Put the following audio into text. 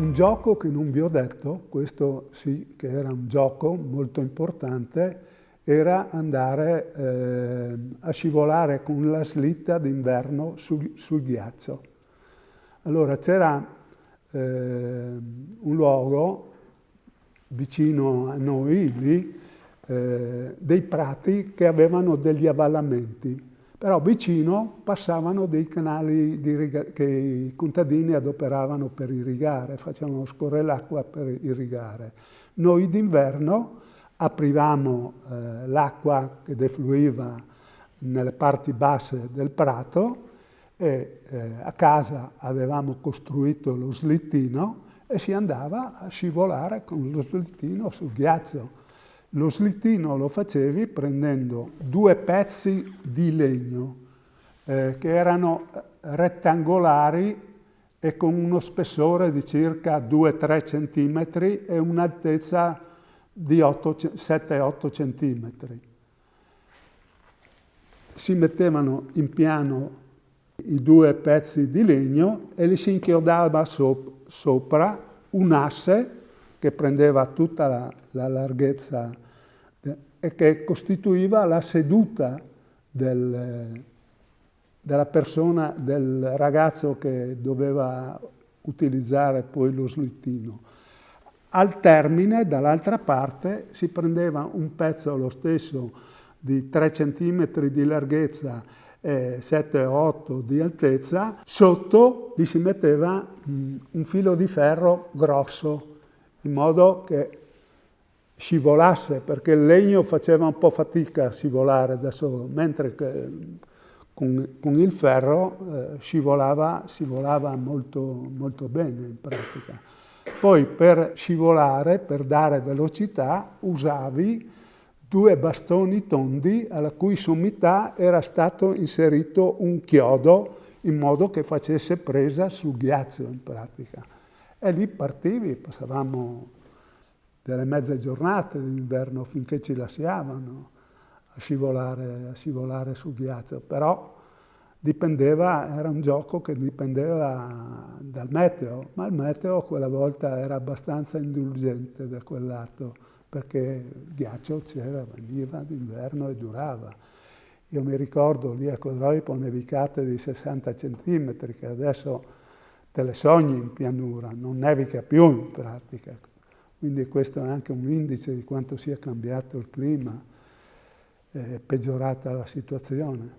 Un gioco che non vi ho detto, questo sì che era un gioco molto importante, era andare a scivolare con la slitta d'inverno sul ghiaccio. Allora c'era un luogo vicino a noi, lì, dei prati che avevano degli avvallamenti, però vicino passavano dei canali che i contadini adoperavano per irrigare, facevano scorrere l'acqua per irrigare. Noi d'inverno aprivamo l'acqua che defluiva nelle parti basse del prato e a casa avevamo costruito lo slittino e si andava a scivolare con lo slittino sul ghiaccio. Lo slittino lo facevi prendendo 2 pezzi di legno che erano rettangolari e con uno spessore di circa 2-3 centimetri e un'altezza di 7-8 centimetri. Si mettevano in piano i 2 pezzi di legno e li si inchiodava sopra un asse che prendeva tutta la larghezza e che costituiva la seduta della persona, del ragazzo che doveva utilizzare poi lo slittino. Al termine, dall'altra parte, si prendeva un pezzo lo stesso di 3 centimetri di larghezza e 7-8 di altezza, sotto gli si metteva un filo di ferro grosso, in modo che scivolasse, perché il legno faceva un po' fatica a scivolare da solo, mentre che con il ferro scivolava molto, molto bene in pratica. Poi per scivolare, per dare velocità, usavi 2 bastoni tondi alla cui sommità era stato inserito un chiodo in modo che facesse presa sul ghiaccio in pratica. E lì partivi, passavamo delle mezze giornate d'inverno finché ci lasciavano a scivolare sul ghiaccio, però era un gioco che dipendeva dal meteo, ma il meteo quella volta era abbastanza indulgente da quel lato, perché il ghiaccio veniva d'inverno e durava. Io mi ricordo lì a Codroipo nevicate di 60 centimetri, che adesso te le sogni in pianura, non nevica più in pratica. Quindi questo è anche un indice di quanto sia cambiato il clima, è peggiorata la situazione.